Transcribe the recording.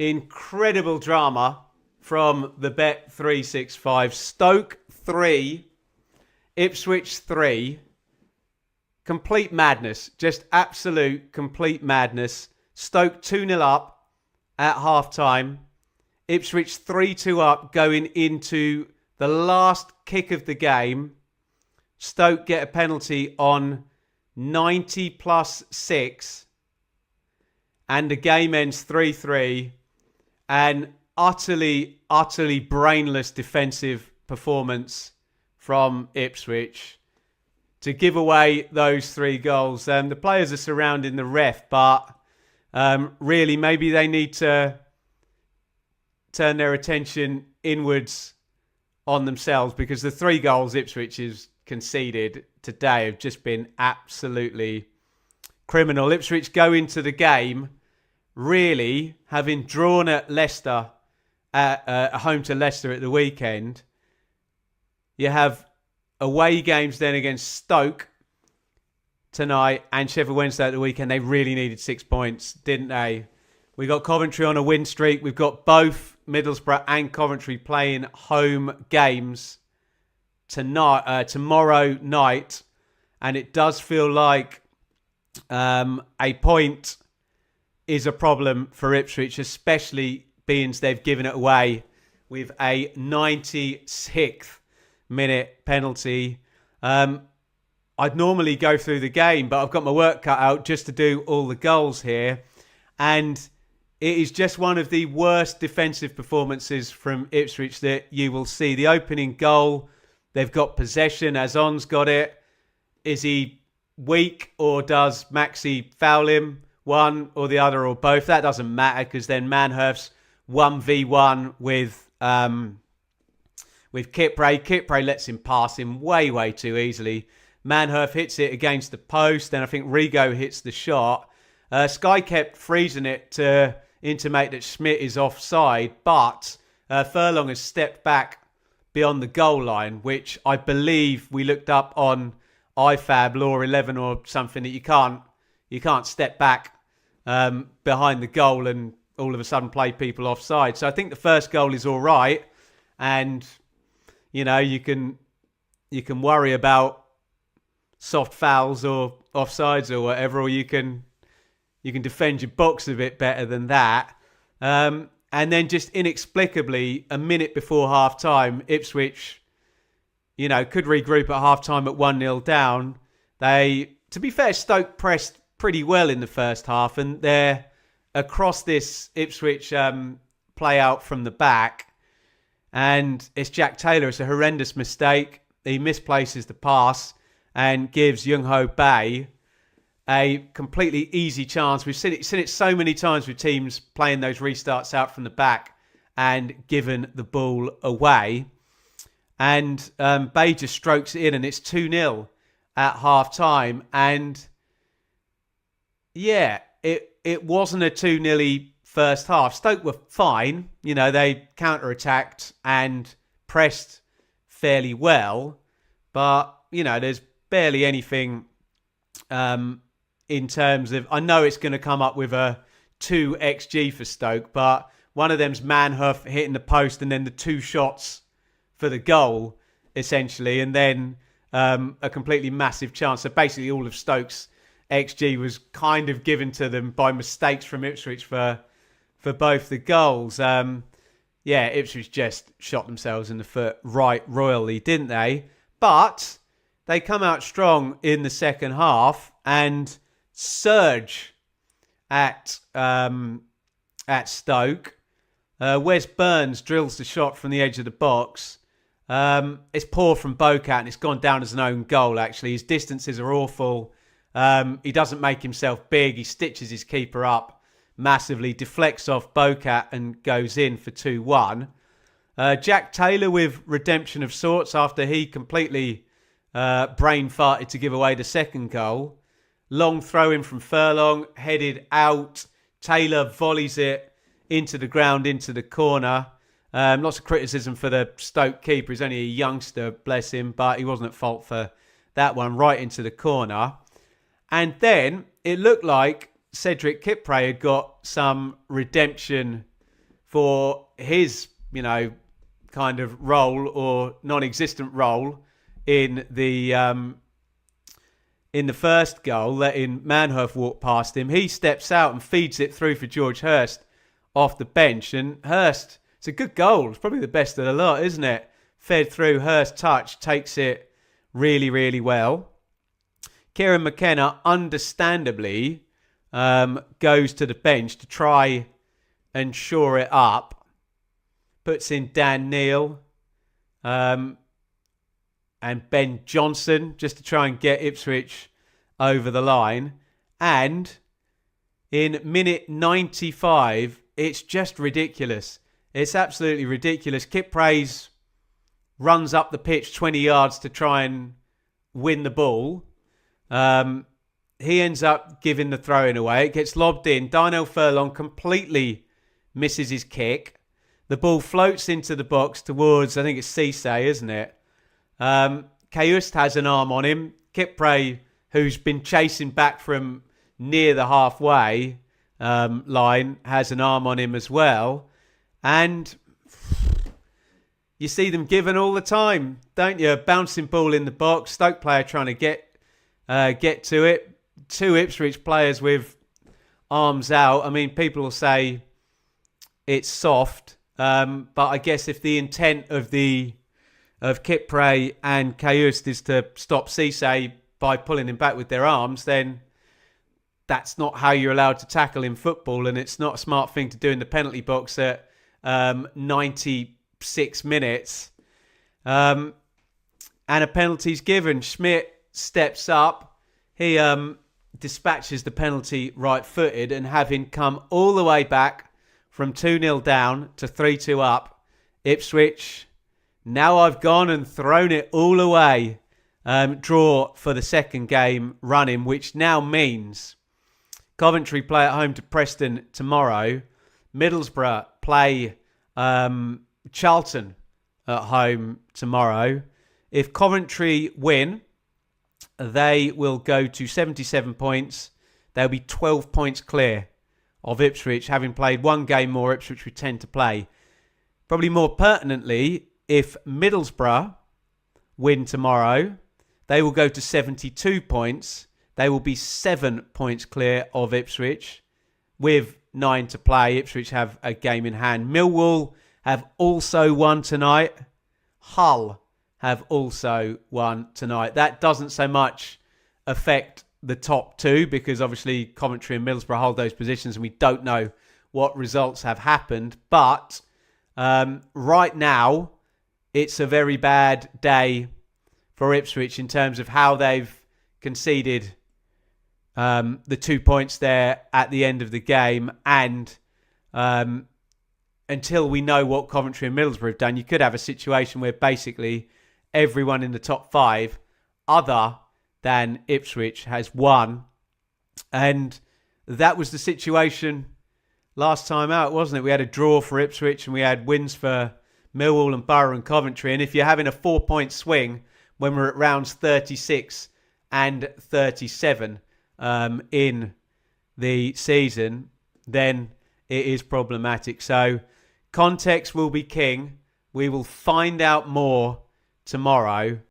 incredible drama from the Bet365. Stoke 3, Ipswich 3. Complete madness. Just absolute complete madness. Stoke 2-0 up at half-time. Ipswich 3-2 up going into the last kick of the game. Stoke get a penalty on 90 plus 6. And the game ends 3-3. An utterly brainless defensive performance from Ipswich to give away those 3 goals. The players are surrounding the ref, but really maybe they need to turn their attention inwards on themselves, because the 3 goals Ipswich has conceded today have just been absolutely criminal. Ipswich go into the game really having drawn at Leicester, at home to Leicester at the weekend. You have away games then against Stoke tonight and Sheffield Wednesday at the weekend. They really needed 6 points, didn't they? We got Coventry on a win streak. We've got both Middlesbrough and Coventry playing home games tomorrow night, and it does feel like a point is a problem for Ipswich, especially being they've given it away with a 96th minute penalty. I'd normally go through the game, but I've got my work cut out just to do all the goals here. And it is just one of the worst defensive performances from Ipswich that you will see. The opening goal, they've got possession. Azon's got it. Is he weak, or does Maxi foul him? One or the other or both. That doesn't matter, because then Manhurst's 1v1 with Kipre. Kipre lets him pass him way too easily. Manhurst hits it against the post. Then I think Rigo hits the shot. Sky kept freezing it to intimate that Schmidt is offside, but Furlong has stepped back beyond the goal line, which I believe we looked up on IFAB Law 11 or something, that you can't step back behind the goal and all of a sudden play people offside. So I think the first goal is all right, and you know, you can worry about soft fouls or offsides or whatever, or you can defend your box a bit better than that. And then just inexplicably, a minute before half time, Ipswich, you know, could regroup at half time at 1-0 down. To be fair, Stoke pressed pretty well in the first half, and they're across this Ipswich play out from the back. And it's Jack Taylor. It's a horrendous mistake. He misplaces the pass and gives Young Ho Bae a completely easy chance. We've seen it so many times with teams playing those restarts out from the back and given the ball away. And Bae just strokes it in, and it's 2-0 at half time. And yeah, it wasn't a 2-0 first half. Stoke were fine. You know, they counter-attacked and pressed fairly well. But, you know, there's barely anything in terms of... I know it's going to come up with a 2 XG for Stoke, but one of them's Manhurst hitting the post and then the 2 shots for the goal, essentially, and then a completely massive chance. So basically all of Stoke's XG was kind of given to them by mistakes from Ipswich for both the goals. Yeah, Ipswich just shot themselves in the foot right royally, didn't they? But they come out strong in the second half and surge at Stoke. Wes Burns drills the shot from the edge of the box. It's poor from Bocat, and it's gone down as an own goal, actually. His distances are awful. He doesn't make himself big. He stitches his keeper up massively, deflects off Bocat and goes in for 2-1. Jack Taylor with redemption of sorts after he completely brain farted to give away the second goal. Long throw in from Furlong, headed out. Taylor volleys it into the ground, into the corner. Lots of criticism for the Stoke keeper. He's only a youngster, bless him, but he wasn't at fault for that one, right into the corner. And then it looked like Cedric Kipre had got some redemption for his, kind of role or non-existent role in the first goal, letting Manhoef walk past him. He steps out and feeds it through for George Hurst off the bench. And Hurst, it's a good goal. It's probably the best of the lot, isn't it? Fed through, Hurst touch, takes it really, really well. Kieran McKenna, understandably, goes to the bench to try and shore it up. Puts in Dan Neal and Ben Johnson just to try and get Ipswich over the line. And in minute 95, it's just ridiculous. It's absolutely ridiculous. Kit Praise runs up the pitch 20 yards to try and win the ball. He ends up giving the throw-in away. It gets lobbed in. Darnell Furlong completely misses his kick. The ball floats into the box towards, I think it's Cisse, isn't it? Caust has an arm on him. Kipre, who's been chasing back from near the halfway line, has an arm on him as well. And you see them given all the time, don't you? Bouncing ball in the box. Stoke player trying to get to it. Two Ipswich players with arms out. I mean, people will say it's soft, but I guess if the intent of Kipre and Caust is to stop Cisse by pulling him back with their arms, then that's not how you're allowed to tackle in football, and it's not a smart thing to do in the penalty box at 96 minutes. And a penalty's given. Schmidt steps up. He dispatches the penalty right-footed, and having come all the way back from 2-0 down to 3-2 up, Ipswich, now I've gone and thrown it all away. Draw for the second game running, which now means Coventry play at home to Preston tomorrow. Middlesbrough play Charlton at home tomorrow. If Coventry win, they will go to 77 points. They'll be 12 points clear of Ipswich, having played one game more. Ipswich would tend to play. Probably more pertinently, if Middlesbrough win tomorrow, they will go to 72 points. They will be 7 points clear of Ipswich. With 9 to play, Ipswich have a game in hand. Millwall have also won tonight. Hull have also won tonight. That doesn't so much affect the top two because obviously Coventry and Middlesbrough hold those positions and we don't know what results have happened. But right now, it's a very bad day for Ipswich in terms of how they've conceded the 2 points there at the end of the game. And until we know what Coventry and Middlesbrough have done, you could have a situation where basically everyone in the top 5 other than Ipswich has won. And that was the situation last time out, wasn't it? We had a draw for Ipswich and we had wins for Millwall and Borough and Coventry. And if you're having a 4-point swing when we're at rounds 36 and 37 in the season, then it is problematic. So context will be king. We will find out more tomorrow.